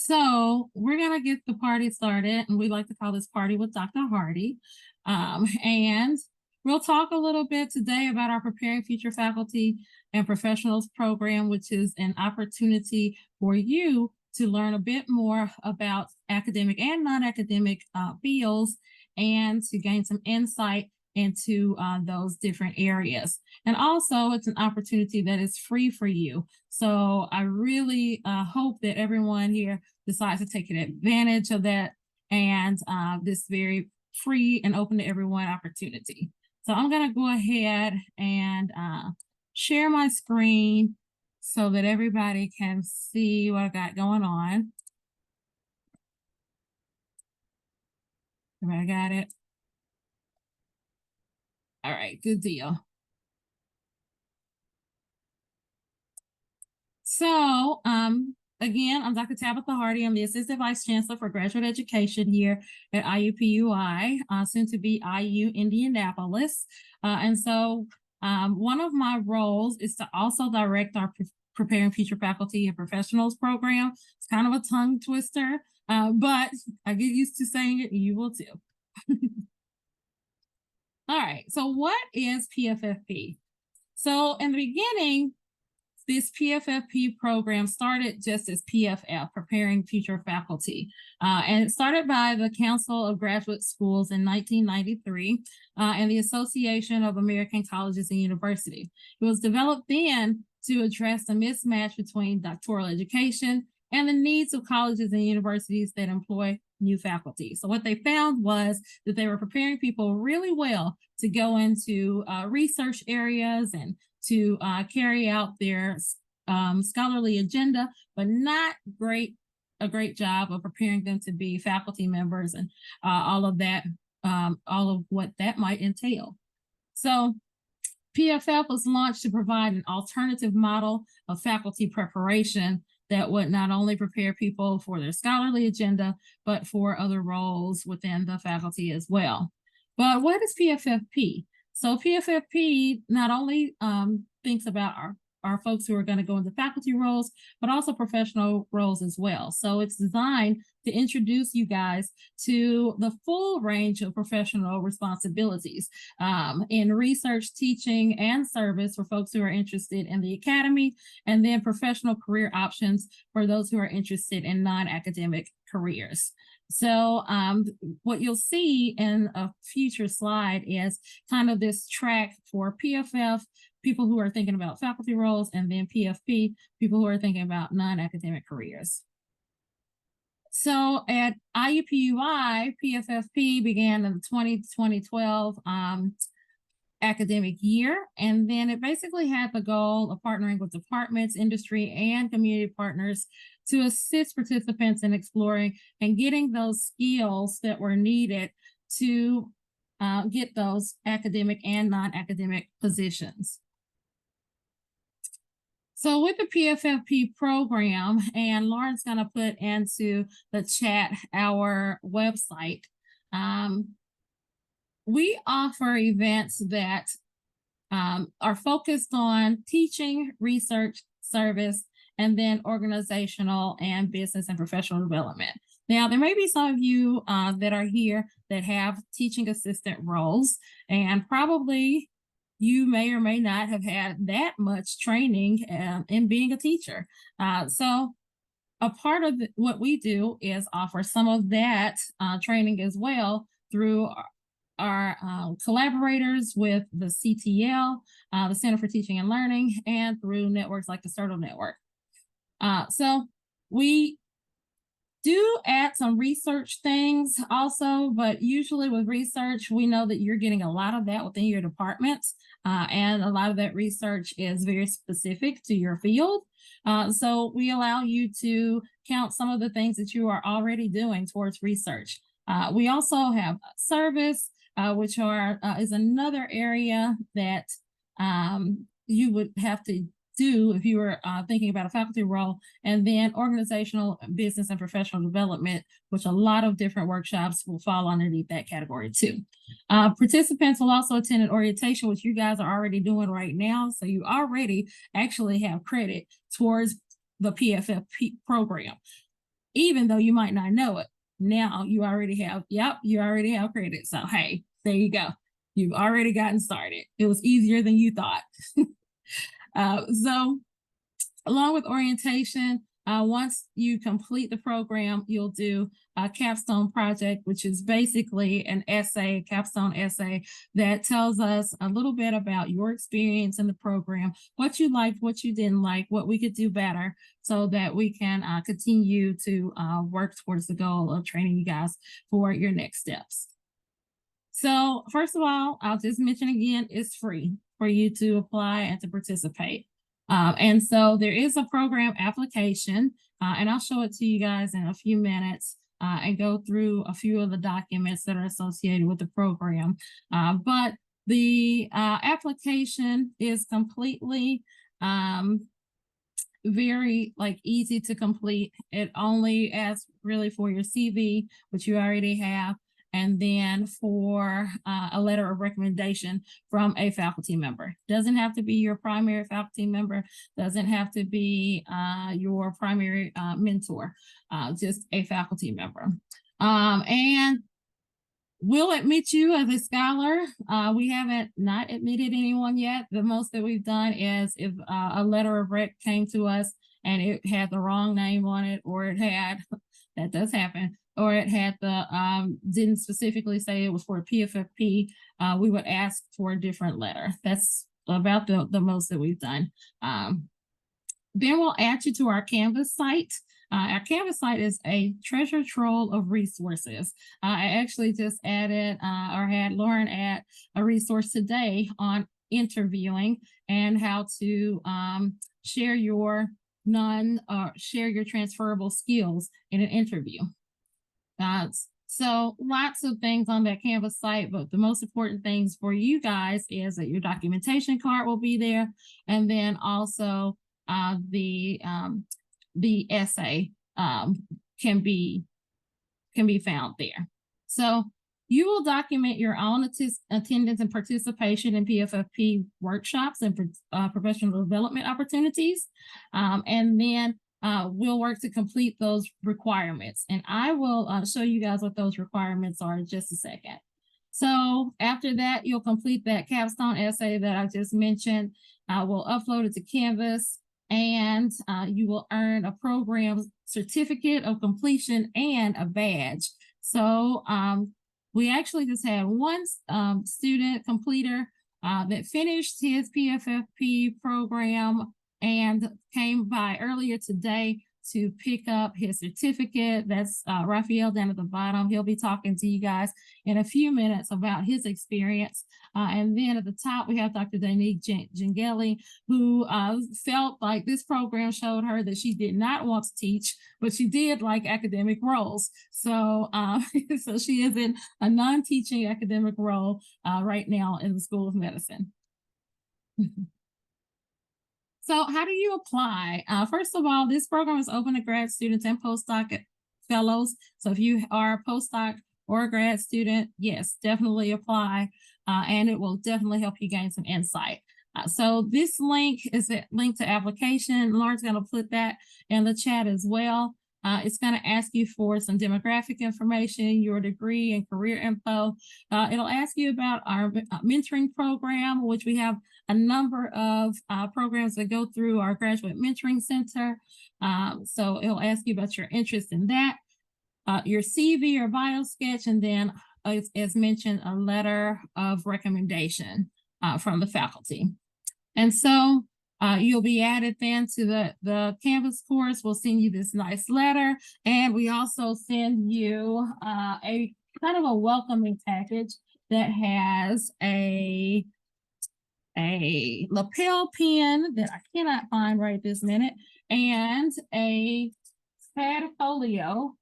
So we're gonna get the party started, and we like to call this Party with Dr. Hardy. And we'll talk a little bit today about our Preparing Future Faculty and Professionals program, which is an opportunity for you to learn a bit more about academic and non-academic fields and to gain some insight into those different areas. And also, it's an opportunity that is free for you. So I really hope that everyone here decides to take advantage of that and this very free and open to everyone opportunity. So I'm going to go ahead and share my screen so that everybody can see what I got going on. Everybody got it? All right, good deal. So, again, I'm Dr. Tabitha Hardy. I'm the Assistant Vice Chancellor for Graduate Education here at IUPUI, soon to be IU Indianapolis. And so one of my roles is to also direct our Preparing Future Faculty and Professionals program. It's kind of a tongue twister, but I get used to saying it, and you will too. All right, so what is PFFP? So in the beginning, this PFFP program started just as PFF, Preparing Future Faculty. And it started by the Council of Graduate Schools in 1993 and the Association of American Colleges and Universities. It was developed then to address the mismatch between doctoral education and the needs of colleges and universities that employ new faculty. So what they found was that they were preparing people really well to go into research areas and to carry out their scholarly agenda, but not a great job of preparing them to be faculty members and all of that, all of what that might entail. So PFF was launched to provide an alternative model of faculty preparation that would not only prepare people for their scholarly agenda, but for other roles within the faculty as well. But what is PFFP? So PFFP not only thinks about our folks who are going to go into faculty roles, but also professional roles as well. So it's designed to introduce you guys to the full range of professional responsibilities in research, teaching, and service for folks who are interested in the academy, and then professional career options for those who are interested in non-academic careers. So what you'll see in a future slide is kind of this track for PFF, people who are thinking about faculty roles, and then PFP, people who are thinking about non-academic careers. So at IUPUI, PFFP began in the 2012 academic year, and then it basically had the goal of partnering with departments, industry, and community partners to assist participants in exploring and getting those skills that were needed to get those academic and non-academic positions. So with the PFFP program, and Lauren's going to put into the chat our website, we offer events that are focused on teaching, research, service, and then organizational and business and professional development. Now, there may be some of you that are here that have teaching assistant roles, and probably you may or may not have had that much training in being a teacher. So a part of what we do is offer some of that training as well through our collaborators with the CTL, the Center for Teaching and Learning, and through networks like the CERTL Network. So we do add some research things also, but usually with research, we know that you're getting a lot of that within your departments, and a lot of that research is very specific to your field. So we allow you to count some of the things that you are already doing towards research. We also have service, which is another area that you would have to do if you were thinking about a faculty role, and then organizational, business, and professional development, which a lot of different workshops will fall underneath that category too. Participants will also attend an orientation, which you guys are already doing right now. So you already actually have credit towards the PFFP program. even though you might not know it. Now you already have, you already have credit. So, hey, there you go. You've already gotten started. It was easier than you thought. So along with orientation, once you complete the program, you'll do a capstone project, which is basically an essay, capstone essay that tells us a little bit about your experience in the program, what you liked, what you didn't like, what we could do better, so that we can continue to work towards the goal of training you guys for your next steps. So first of all, I'll just mention again, it's free for you to apply and to participate. And so there is a program application, and I'll show it to you guys in a few minutes and go through a few of the documents that are associated with the program. But the application is completely very easy to complete. It only asks really for your CV, which you already have, and then for a letter of recommendation from a faculty member. Doesn't have to be your primary faculty member, doesn't have to be your primary mentor, just a faculty member. And we'll admit you as a scholar. We haven't not admitted anyone yet. The most that we've done is if a letter of rec came to us and it had the wrong name on it, or it had, that does happen, or it had the, didn't specifically say it was for a PFFP, we would ask for a different letter. That's about the most that we've done. Then we'll add you to our Canvas site. Our Canvas site is a treasure trove of resources. I actually just added or had Lauren add a resource today on interviewing and how to share your share your transferable skills in an interview. So lots of things on that Canvas site, but the most important things for you guys is that your documentation card will be there, and then also the essay can be found there. So you will document your own attendance and participation in PFFP workshops and professional development opportunities, and then we'll work to complete those requirements. And I will show you guys what those requirements are in just a second. So after that, you'll complete that capstone essay that I just mentioned. We'll upload it to Canvas, and you will earn a program certificate of completion and a badge. So we actually just had one student completer that finished his PFFP program and came by earlier today to pick up his certificate. That's Raphael down at the bottom. He'll be talking to you guys in a few minutes about his experience. And then at the top, we have Dr. Danique Gengeli, who felt like this program showed her that she did not want to teach, but she did like academic roles. So, so she is in a non-teaching academic role right now in the School of Medicine. So how do you apply? First of all, this program is open to grad students and postdoc fellows. So if you are a postdoc or a grad student, yes, definitely apply. And it will definitely help you gain some insight. So this link is a link to application. Lauren's going to put that in the chat as well. It's going to ask you for some demographic information, your degree and career info. It'll ask you about our mentoring program, which we have a number of programs that go through our Graduate Mentoring Center. So it'll ask you about your interest in that, your CV or bio sketch, and then, as mentioned, a letter of recommendation from the faculty. And so you'll be added then to the Canvas course. We'll send you this nice letter, and we also send you a kind of a welcoming package that has a lapel pin that I cannot find right this minute, and a pad folio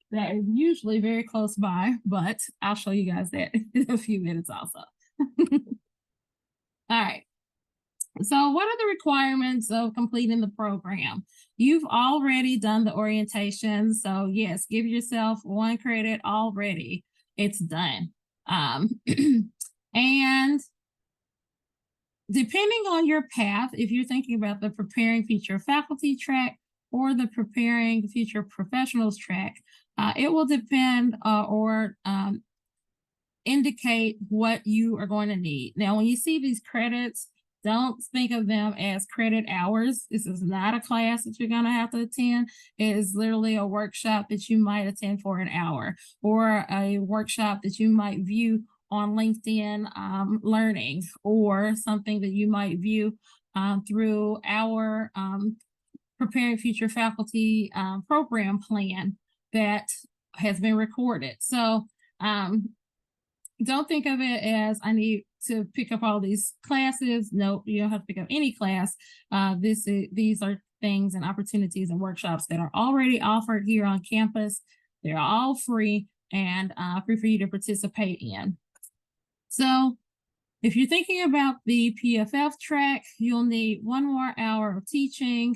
that is usually very close by, but I'll show you guys that in a few minutes also. All right. So what are the requirements of completing the program? You've already done the orientation. So yes, give yourself 1 credit already. It's done. And depending on your path, if you're thinking about the preparing future faculty track or the Preparing Future Professionals track, it will depend or indicate what you are going to need. Now, when you see these credits, don't think of them as credit hours. This is not a class that you're going to have to attend. It is literally a workshop that you might attend for an hour, or a workshop that you might view on LinkedIn Learning, or something that you might view through our Preparing Future Faculty program plan that has been recorded. So don't think of it as I need to pick up all these classes. No, you don't have to pick up any class. These are things and opportunities and workshops that are already offered here on campus. They're all free and free for you to participate in. So if you're thinking about the PFF track, you'll need 1 more hour of teaching.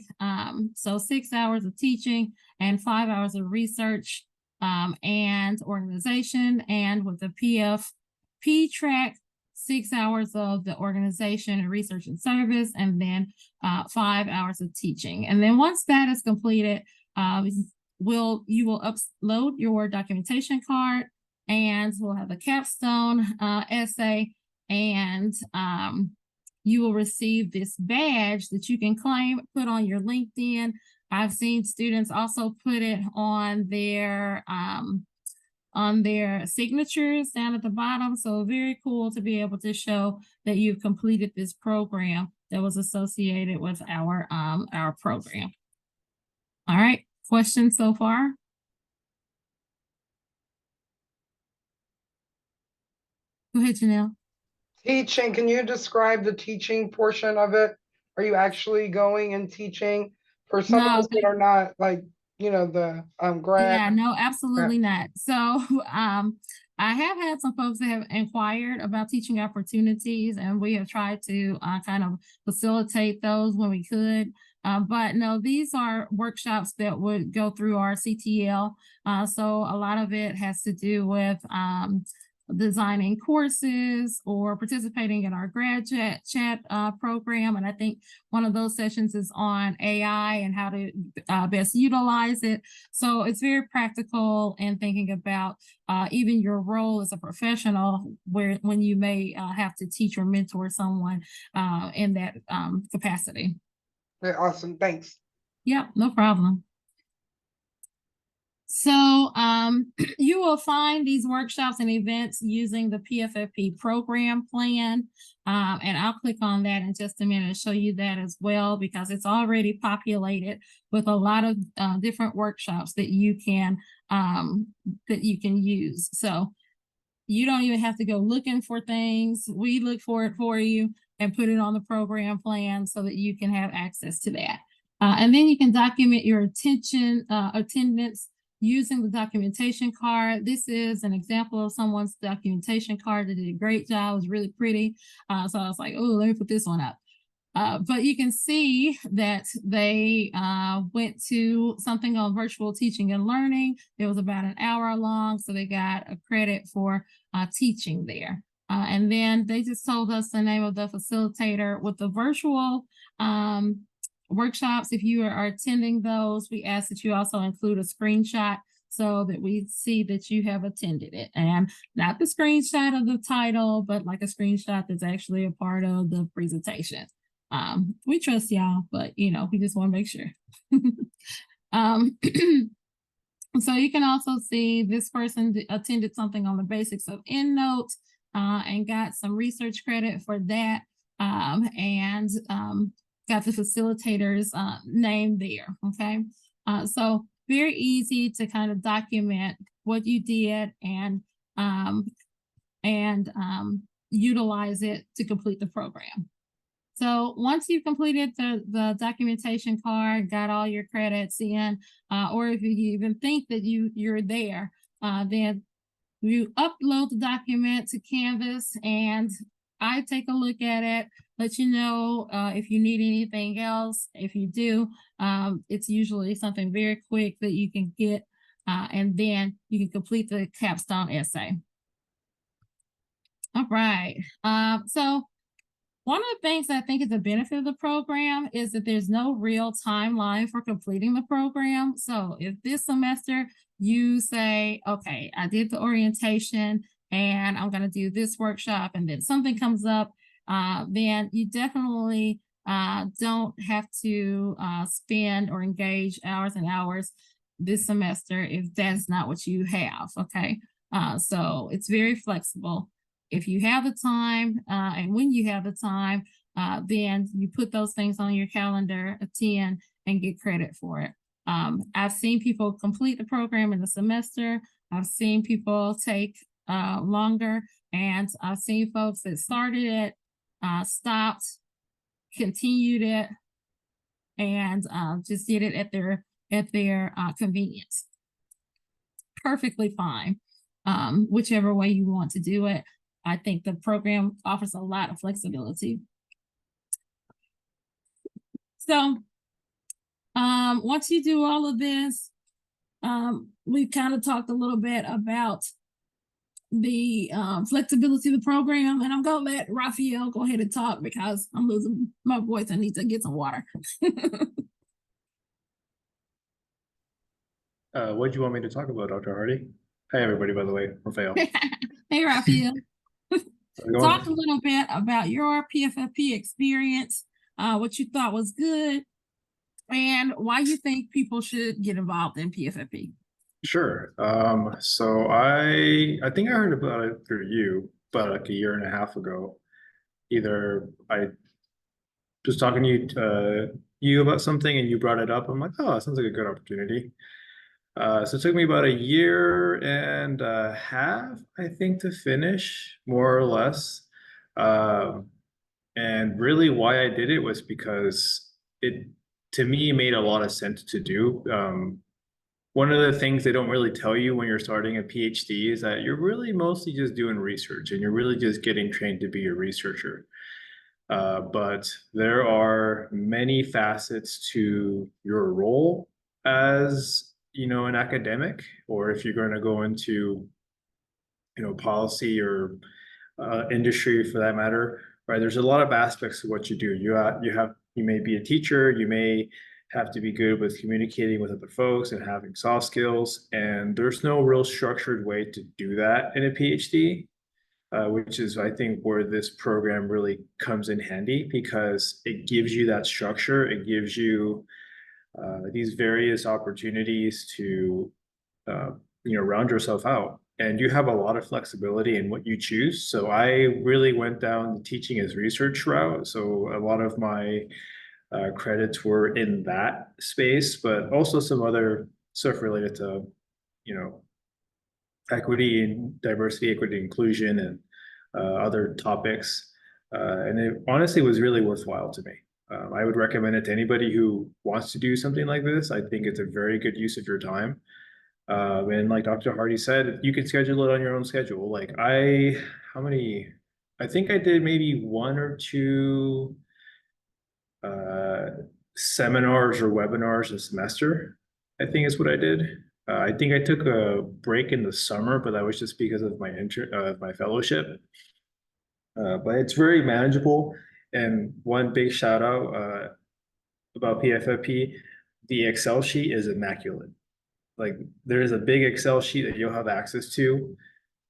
So 6 hours of teaching and 5 hours of research and organization. And with the PFP track, 6 hours of the organization and research and service, and then 5 hours of teaching. And then once that is completed, you will upload your documentation card, and we'll have a capstone essay, and you will receive this badge that you can claim, put on your LinkedIn. I've seen students also put it on their signatures down at the bottom. So very cool to be able to show that you've completed this program that was associated with our program. All right, questions so far? Go ahead, Janelle. Teaching, can you describe the teaching portion of it? Are you actually going and teaching? For some of us that are not, like, you know, the grad. Yeah, no, absolutely not. So I have had some folks that have inquired about teaching opportunities, and we have tried to kind of facilitate those when we could. But no, these are workshops that would go through our CTL. So a lot of it has to do with designing courses or participating in our grad chat program. And I think one of those sessions is on AI and how to best utilize it. So it's very practical and thinking about even your role as a professional, when you may have to teach or mentor someone in that capacity. Okay, awesome. Thanks. Yeah, no problem. So you will find these workshops and events using the PFFP program plan. And I'll click on that in just a minute and show you that as well, because it's already populated with a lot of different workshops that you can use. So you don't even have to go looking for things. We look for it for you and put it on the program plan so that you can have access to that. And then you can document your attendance using the documentation card. This is an example of someone's documentation card that did a great job. It was really pretty. So I was like, oh, let me put this one up. But you can see that they went to something on virtual teaching and learning. It was about an hour long, so they got a credit for teaching there. And then they just told us the name of the facilitator. With the virtual workshops, if you are attending those, we ask that you also include a screenshot so that we see that you have attended it, and not the screenshot of the title, but like a screenshot that's actually a part of the presentation. We trust y'all, but you know, we just want to make sure. So you can also see this person attended something on the basics of EndNote and got some research credit for that, and got the facilitator's name there. Okay, so very easy to kind of document what you did and utilize it to complete the program. So once you've completed the documentation card, got all your credits in, or if you even think that you're there, then you upload the document to Canvas, and I take a look at it, let you know if you need anything else. If you do, it's usually something very quick that you can get, and then you can complete the capstone essay. All right, so One of the things that I think is a benefit of the program is that there's no real timeline for completing the program. So if this semester you say, okay, I did the orientation and I'm going to do this workshop, and then something comes up, then you definitely don't have to spend or engage hours and hours this semester if that's not what you have. Okay. So it's very flexible. If you have the time and when you have the time, then you put those things on your calendar, attend, and get credit for it. I've seen people complete the program in the semester. I've seen people take longer, and I've seen folks that started it, stopped, continued it, and just did it at their convenience. Perfectly fine, whichever way you want to do it. I think the program offers a lot of flexibility. So once you do all of this, we kind of talked a little bit about the flexibility of the program, and I'm going to let Raphael go ahead and talk because I'm losing my voice. I need to get some water. What do you want me to talk about, Dr. Hardy? Hi, everybody, by the way, Raphael. Hey, Raphael. Talk a little bit about your PFFP experience, what you thought was good, and why you think people should get involved in PFFP. Sure. So I think I heard about it through you about like a year and a half ago. Either I was talking to you about something and you brought it up. I'm like, oh, that sounds like a good opportunity. So it took me about a year and a half, I think, to finish, more or less. And really why I did it was because it, to me, made a lot of sense to do. One of the things they don't really tell you when you're starting a PhD is that you're really mostly just doing research and you're really just getting trained to be a researcher. But there are many facets to your role as, you know, an academic, or if you're going to go into, you know, policy or industry for that matter, right? There's a lot of aspects of what you do. You may be a teacher, you may have to be good with communicating with other folks and having soft skills. And there's no real structured way to do that in a PhD, which is, I think, where this program really comes in handy because it gives you that structure. It gives you these various opportunities to, you know, round yourself out. And you have a lot of flexibility in what you choose. So I really went down the teaching as research route. So a lot of my credits were in that space, but also some other stuff related to, you know, equity and diversity, equity, inclusion, and other topics. And it honestly was really worthwhile to me. I would recommend it to anybody who wants to do something like this. I think it's a very good use of your time. And like Dr. Hardy said, you can schedule it on your own schedule. Like how many, I think I did maybe one or two seminars or webinars a semester, I think is what I did. I think I took a break in the summer, but that was just because of my fellowship. But it's very manageable. And one big shout out about PFFP, the Excel sheet is immaculate. Like there is a big Excel sheet that you'll have access to.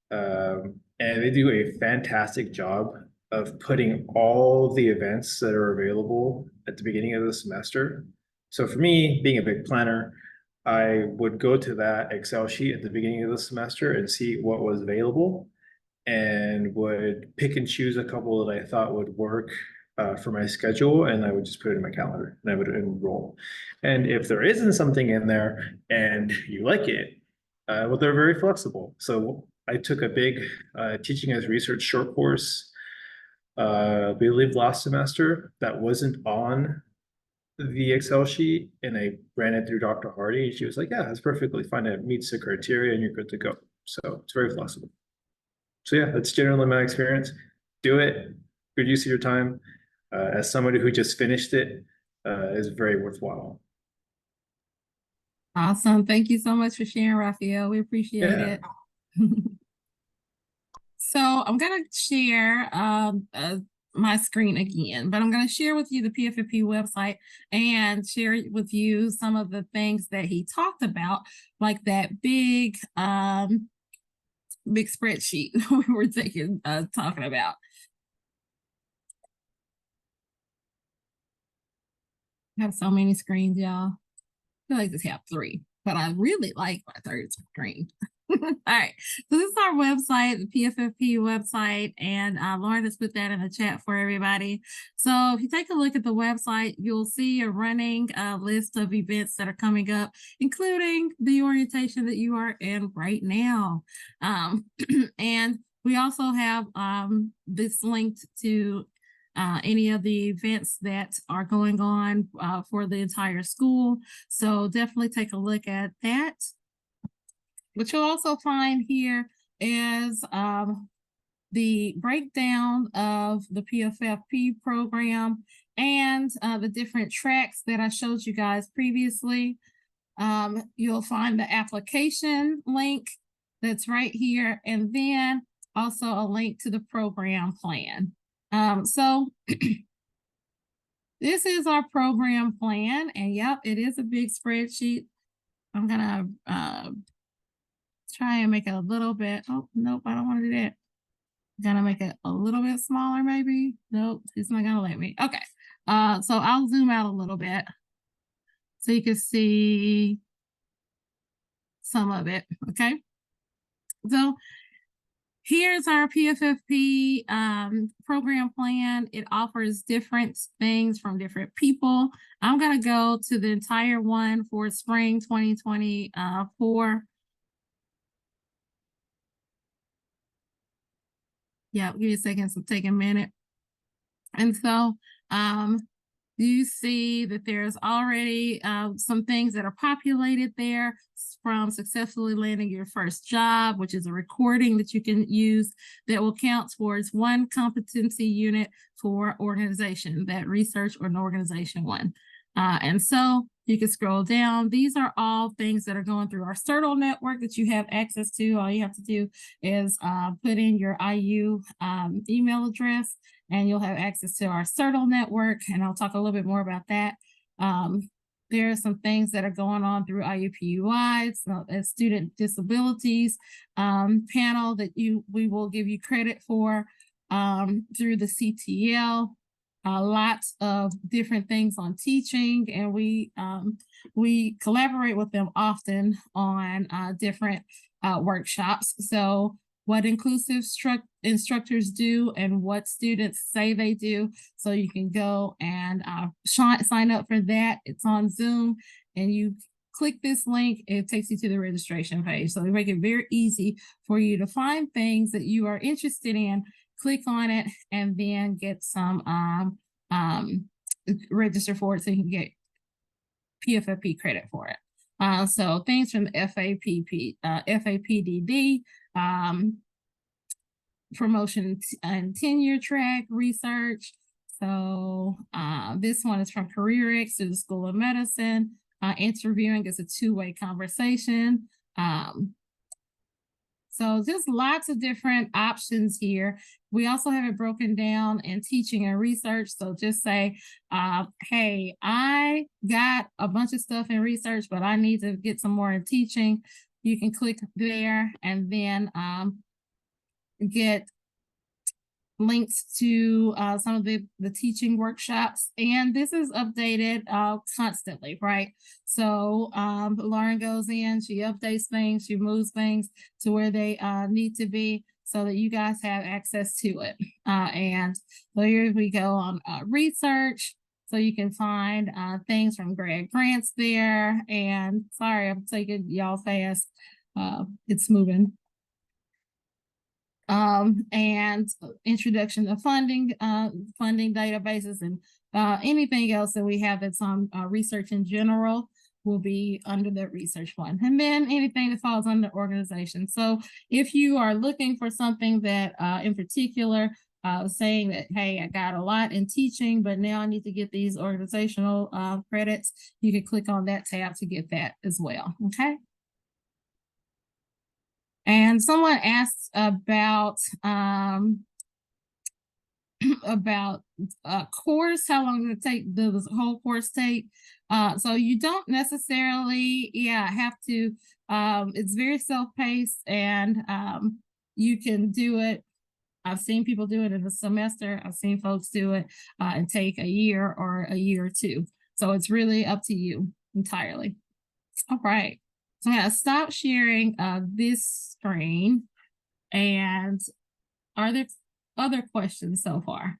And they do a fantastic job of putting all the events that are available at the beginning of the semester. So for me, being a big planner, I would go to that Excel sheet at the beginning of the semester and see what was available and would pick and choose a couple that I thought would work for my schedule, and I would just put it in my calendar and I would enroll. And if there isn't something in there and you like it, well, they're very flexible. So I took a big teaching as research short course, I believe last semester, that wasn't on the Excel sheet, and I ran it through Dr. Hardy, and she was like, yeah, that's perfectly fine. It meets the criteria and you're good to go. So it's very flexible. So yeah, that's generally my experience. Do it, good use of your time. As somebody who just finished it, is very worthwhile. Awesome. Thank you so much for sharing, Raphael. We appreciate it. So I'm going to share my screen again, but I'm going to share with you the PFFP website and share with you some of the things that he talked about, like that big spreadsheet we were talking about. I have so many screens, y'all. I feel like this have 3, but I really like my 3rd screen. All right, so this is our website, the PFFP website, and Lauren has put that in the chat for everybody. So if you take a look at the website, you'll see a running list of events that are coming up, including the orientation that you are in right now. And we also have this linked to any of the events that are going on for the entire school. So definitely take a look at that. What you'll also find here is the breakdown of the PFFP program and the different tracks that I showed you guys previously. You'll find the application link that's right here, and then also a link to the program plan. So this is our program plan, and yep, it is a big spreadsheet. I'm gonna try and make it a little bit. Oh, nope, I don't want to do that. Gonna make it a little bit smaller, maybe. Nope, it's not gonna let me. Okay. So I'll zoom out a little bit so you can see some of it. Okay. So here's our PFFP program plan. It offers different things from different people. I'm gonna go to the entire one for spring 2024. Yeah, give me a second, so take a minute. And so you see that there's already some things that are populated there from successfully landing your first job, which is a recording that you can use that will count towards 1 competency unit for organization, that research or an organization one. And so you can scroll down. These are all things that are going through our CERTL network that you have access to. All you have to do is put in your IU email address, and you'll have access to our CERTL network. And I'll talk a little bit more about that. There are some things that are going on through IUPUI, so a student disabilities panel that we will give you credit for through the CTL. Lots of different things on teaching, and we collaborate with them often on different workshops. So what inclusive instructors do and what students say they do. So you can go and sign up for that. It's on Zoom, and you click this link, it takes you to the registration page. So they make it very easy for you to find things that you are interested in, click on it, and then get some register for it so you can get PFFP credit for it. So things from the FAPDD, promotion and tenure track research. So this one is from CareerX to the School of Medicine. Interviewing is a 2-way conversation. So just lots of different options here. We also have it broken down in teaching and research. So just say, hey, I got a bunch of stuff in research, but I need to get some more in teaching. You can click there and then get links to some of the teaching workshops, and this is updated constantly, right? So Lauren goes in, she updates things, she moves things to where they need to be so that you guys have access to it. And so here we go on research. So you can find things from grad grants there. And sorry, I'm taking y'all fast. It's moving. And introduction to funding databases, and anything else that we have that's on research in general will be under that research one. And then anything that falls under organization. So if you are looking for something that in particular, saying that, hey, I got a lot in teaching, but now I need to get these organizational credits, you can click on that tab to get that as well, okay? And someone asked about about a course, how long does it take, does the whole course take? So you don't necessarily, have to, it's very self-paced, and you can do it. I've seen people do it in a semester. I've seen folks do it and take a year or a year or two. So it's really up to you entirely. All right. So I'm gonna stop sharing this screen. And are there other questions so far?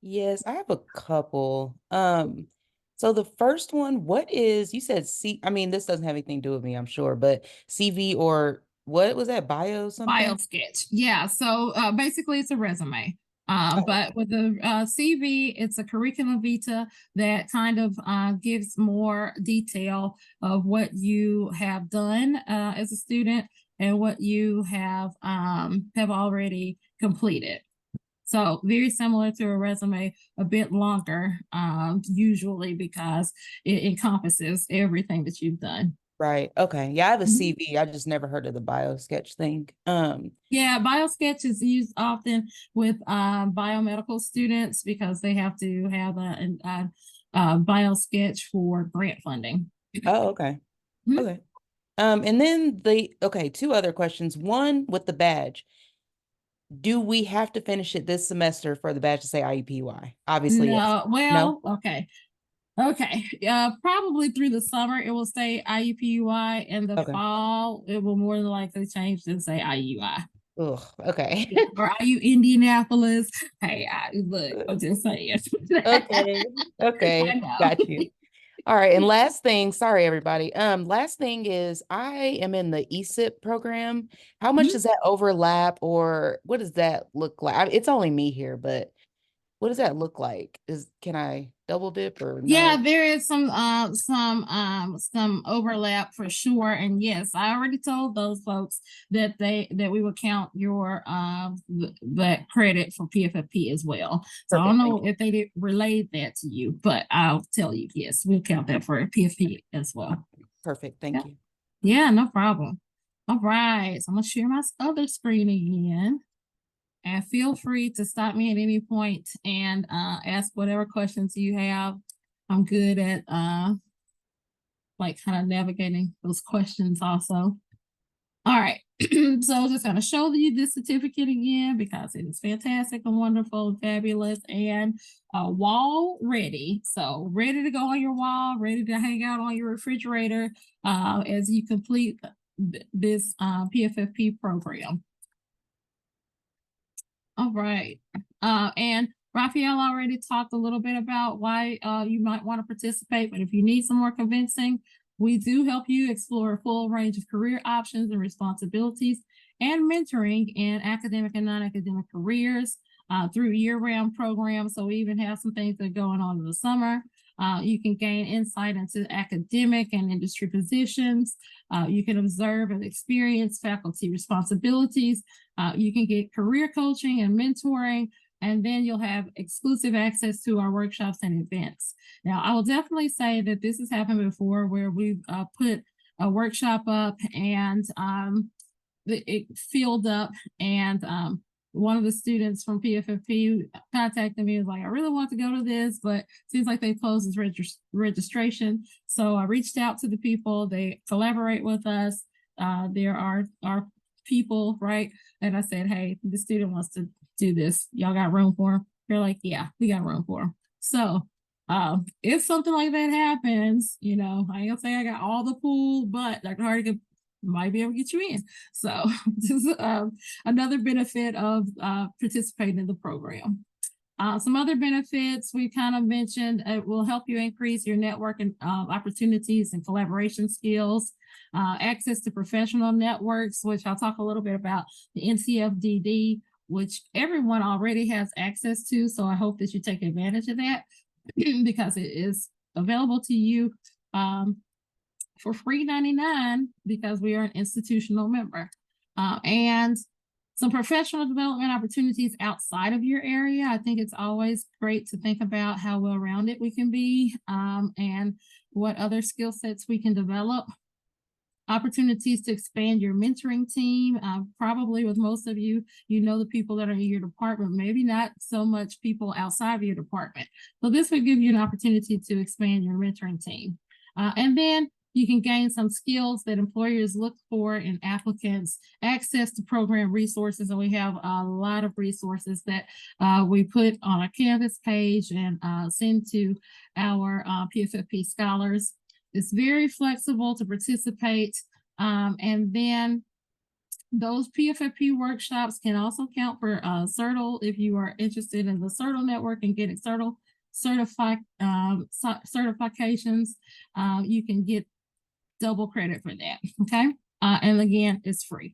Yes, I have a couple. So the first one, what is, you said I mean, this doesn't have anything to do with me, I'm sure, but CV, or what was that, bio something? BioSketch. Yeah. So basically it's a resume. Oh, But with the CV, it's a curriculum vitae that kind of gives more detail of what you have done as a student and what you have already completed. So very similar to a resume, a bit longer, usually, because it encompasses everything that you've done. right. Okay. Yeah, I have a Mhm. CV. I just never heard of the bio sketch thing. Yeah, BioSketch is used often with biomedical students because they have to have a BioSketch for grant funding. Oh, okay. Mhm. Okay. And then okay, two other questions. One, with the badge, do we have to finish it this semester for the badge to say IUPUI? Obviously, yes. No, well, okay. Okay, probably through the summer it will say IUPUI, and the Okay. fall it will more than likely change to say IUI. Ugh, okay. Yeah. Or are you Indianapolis? Hey, look, I'm just saying. Okay. I Okay. know. Got you. All right. And last thing, sorry everybody. Last thing is I am in the ESIP program. How much Mhm. does that overlap, or what does that look like? It's only me here, but what does that look like? Can I double dip or Yeah, no? there is some overlap for sure. And yes, I already told those folks that we would count your that credit for PFFP as well. So I don't Perfect. Thank know you. if they did relate that to you, but I'll tell you, yes, we'll count that for PFP as well. Perfect. Thank Yeah. you. Yeah, no problem. All right. So I'm gonna share my other screen again. And feel free to stop me at any point and ask whatever questions you have. I'm good at like kind of navigating those questions also. All right. So I'm just gonna show you this certificate again because it is fantastic and wonderful and fabulous and wall ready. So ready to go on your wall, ready to hang out on your refrigerator as you complete this PFFP program. All right. And Raphael already talked a little bit about why you might want to participate, but if you need some more convincing, we do help you explore a full range of career options and responsibilities and mentoring in academic and non-academic careers through year-round programs. So we even have some things that are going on in the summer. You can gain insight into academic and industry positions. You can observe and experience faculty responsibilities. You can get career coaching and mentoring, and then you'll have exclusive access to our workshops and events. Now, I will definitely say that this has happened before where we've put a workshop up and it filled up, and one of the students from PFFP contacted me and was like, I really want to go to this, but seems like they closed this registration. So I reached out to the people, they collaborate with us. There are people, right? And I said, hey, the student wants to do this. Y'all got room for him? They're like, yeah, we got room for him. So if something like that happens, I ain't gonna say I got all the pool, but Dr. Hardy might be able to get you in. So this is another benefit of participating in the program. Some other benefits we kind of mentioned, it will help you increase your networking opportunities and collaboration skills, access to professional networks, which I'll talk a little bit about the NCFDD, which everyone already has access to. So I hope that you take advantage of that because it is available to you for free 99 because we are an institutional member. And some professional development opportunities outside of your area. I think it's always great to think about how well-rounded we can be and what other skill sets we can develop. opportunities to expand your mentoring team. Probably with most of you, you know the people that are in your department, maybe not so much people outside of your department. So this would give you an opportunity to expand your mentoring team. And then you can gain some skills that employers look for in applicants, access to program resources. And we have a lot of resources that we put on a Canvas page and send to our PFFP scholars. It's very flexible to participate. And then those PFFP workshops can also count for CERTL if you are interested in the CERTL network and getting CERTL certifications. You can get double credit for that, okay? And again, it's free.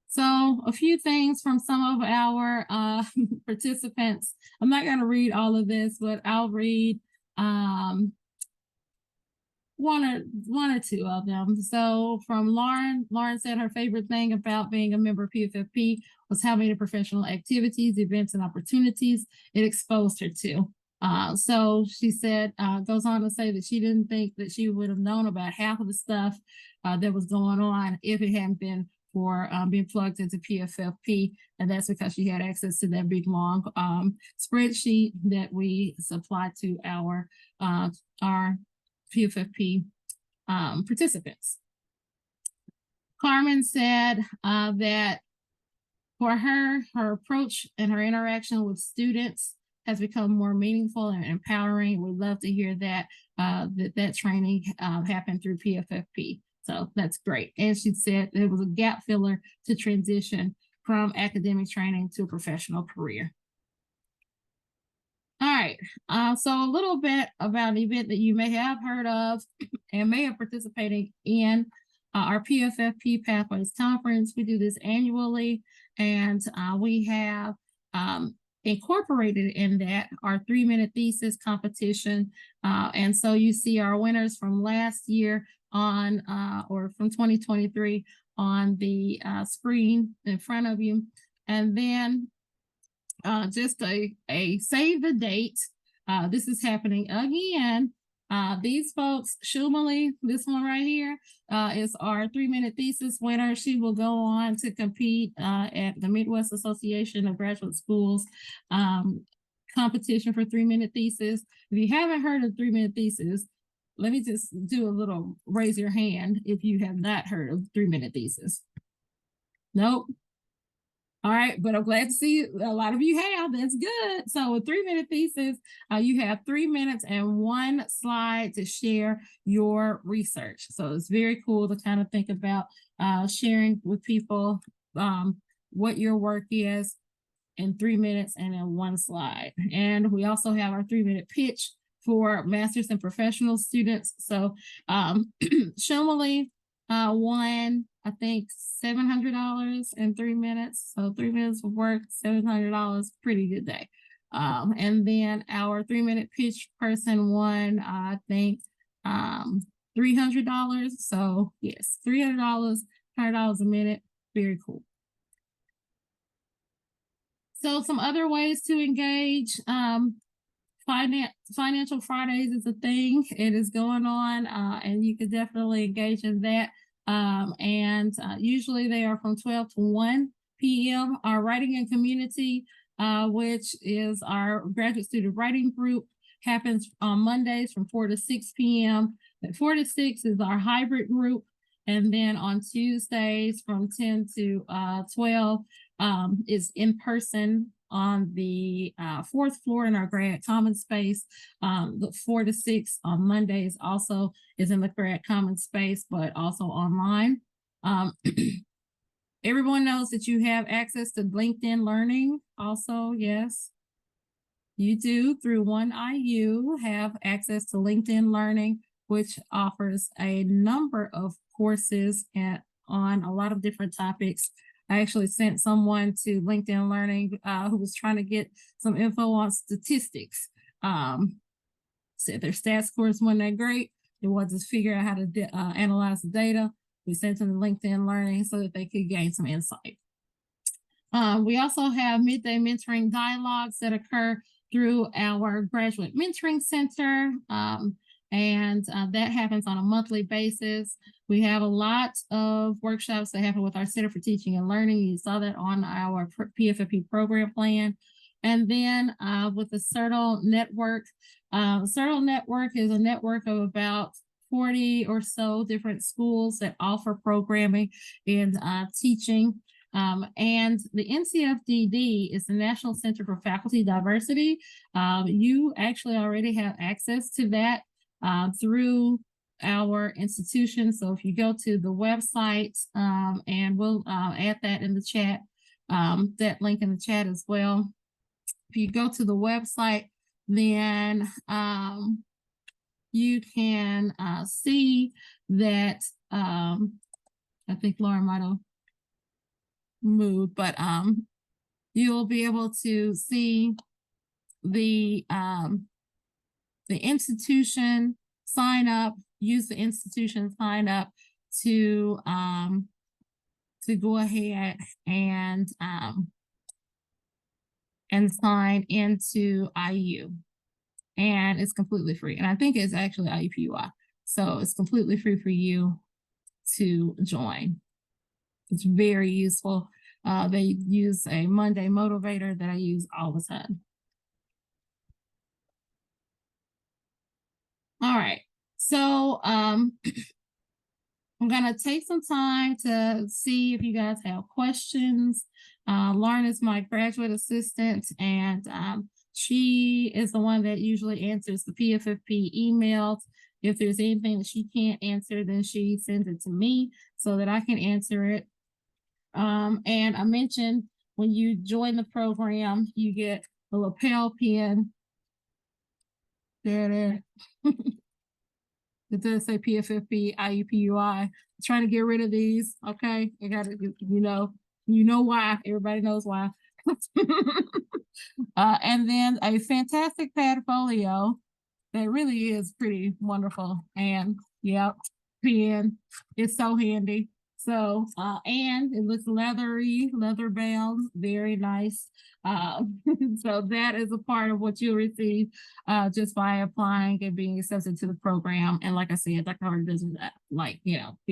So a few things from some of our participants. I'm not gonna read all of this, but I'll read one or two of them. So from Lauren said her favorite thing about being a member of PFFP was how many professional activities, events, and opportunities it exposed her to. So she said, goes on to say that she didn't think that she would have known about half of the stuff that was going on if it hadn't been for being plugged into PFFP. And that's because she had access to that big long spreadsheet that we supply to our PFFP participants. Carmen said that for her approach and her interaction with students has become more meaningful and empowering. We'd love to hear that that training happened through PFFP. So that's great. And she said it was a gap filler to transition from academic training to a professional career. All right, so a little bit about an event that you may have heard of and may have participated in, our PFFP Pathways Conference. We do this annually, and we have incorporated in that our 3-minute thesis competition. And so you see our winners from last year on, or from 2023 on the screen in front of you. And then just a save the date. This is happening again. These folks, Shumali, this one right here, is our 3-minute thesis winner. She will go on to compete at the Midwest Association of Graduate Schools competition for 3-minute thesis. If you haven't heard of 3-minute thesis, let me just do a little raise your hand if you have not heard of 3-minute thesis. Nope. All right, but I'm glad to see a lot of you have. That's good. So a 3-minute thesis, you have 3 minutes and 1 slide to share your research. So it's very cool to kind of think about sharing with people what your work is in 3 minutes and in 1 slide. And we also have our 3-minute pitch for master's and professional students. So Shumali won, I think, $700 in 3 minutes. So 3 minutes of work, $700, pretty good day. And then our 3-minute pitch person won, I think, $300. So yes, $300, $100 a minute, very cool. So some other ways to engage, Financial Fridays is a thing. It is going on, and you can definitely engage in that. Usually they are from 12 to 1 p.m. Our Writing and Community, which is our graduate student writing group, happens on Mondays from 4 to 6 p.m. At 4 to 6 is our hybrid group. And then on Tuesdays from 10 to 12 is in person on the 4th floor in our grad common space. The 4 to 6 on Mondays also is in the grad common space, but also online. Everyone knows that you have access to LinkedIn Learning also, yes. You do, through 1IU, have access to LinkedIn Learning, which offers a number of courses on a lot of different topics. I actually sent someone to LinkedIn Learning who was trying to get some info on statistics. Said their stats course wasn't that great. They wanted to figure out how to analyze the data. We sent them to LinkedIn Learning so that they could gain some insight. We also have midday mentoring dialogues that occur through our Graduate Mentoring Center. and that happens on a monthly basis. We have a lot of workshops that happen with our Center for Teaching and Learning. You saw that on our PFFP program plan. And then with the CERTL network, CERTL network is a network of about 40 or so different schools that offer programming in teaching. And the NCFDD is the National Center for Faculty Diversity. You actually already have access to that through our institution. So if you go to the website, and we'll add that in the chat, that link in the chat as well. If you go to the website, then you can see that I think Laura might have moved, but you'll be able to see the institution sign up, use the institution sign up to go ahead and sign into IU. And it's completely free. And I think it's actually IUPUI. So it's completely free for you to join. It's very useful. They use a Monday motivator that I use all the time. All right, so I'm gonna take some time to see if you guys have questions. Lauren is my graduate assistant, and she is the one that usually answers the PFFP emails. If there's anything that she can't answer, then she sends it to me so that I can answer it. And I mentioned when you join the program, you get a lapel pin. There. It does say PFFP IUPUI. I'm trying to get rid of these. Okay, I got it. You know why. Everybody knows why. And then a fantastic portfolio that really is pretty wonderful. And yep, pen. It's so handy. So, and it looks leathery, leather bound, very nice. So that is a part of what you'll receive just by applying and being accepted to the program. And like I said, Dr. Harder doesn't be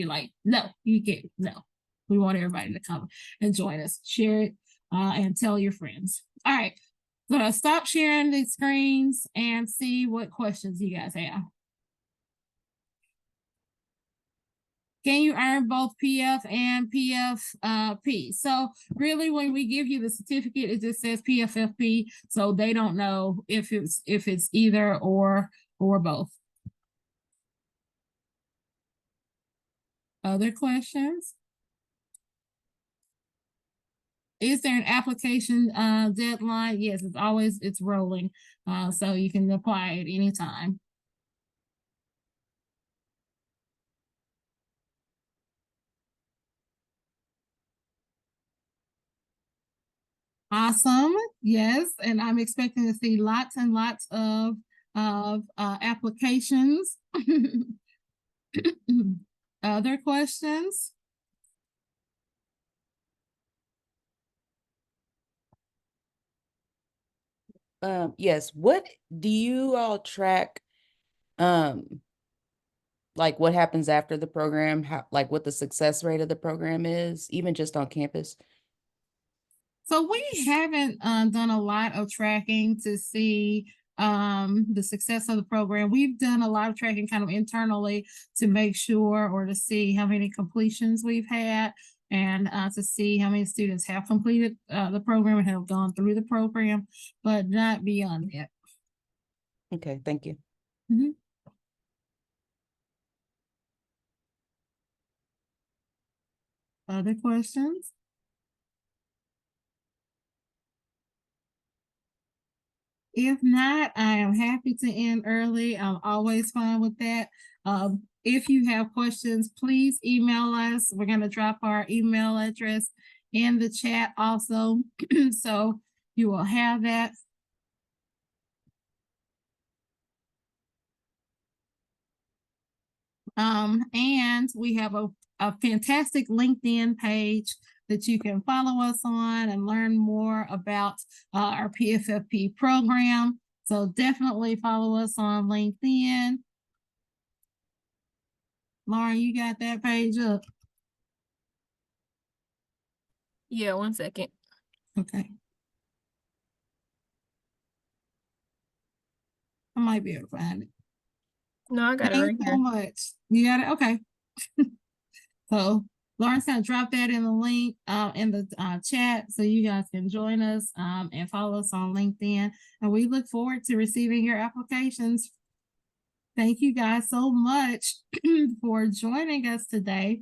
like, no, you can't, no. We want everybody to come and join us, share it, and tell your friends. All right, so stop sharing the screens and see what questions you guys have. Can you earn both PF and PFP? So really, when we give you the certificate, it just says PFFP, so they don't know if it's either or both. Other questions? Is there an application deadline? Yes, it's rolling, so you can apply at any time. Awesome. Yes, and I'm expecting to see lots and lots of applications. Other questions? Yes. What do you all track? Like what happens after the program? Like what the success rate of the program is, even just on campus? So we haven't done a lot of tracking to see the success of the program. We've done a lot of tracking kind of internally to make sure, or to see how many completions we've had, and to see how many students have completed the program and have gone through the program, but not beyond that. Okay, thank you. Mm-hmm. Other questions? If not, I am happy to end early. I'm always fine with that. If you have questions, please email us. We're going to drop our email address in the chat also. So you will have that. And we have a fantastic LinkedIn page that you can follow us on and learn more about our PFFP program. So definitely follow us on LinkedIn. Lauren, you got that page up? Yeah, 1 second. Okay. I might be able to find it. No, I got it right Thanks so here. much. You got it? Okay. So Lauren's gonna drop that in the link in the chat so you guys can join us and follow us on LinkedIn. And we look forward to receiving your applications. Thank you guys so much for joining us today.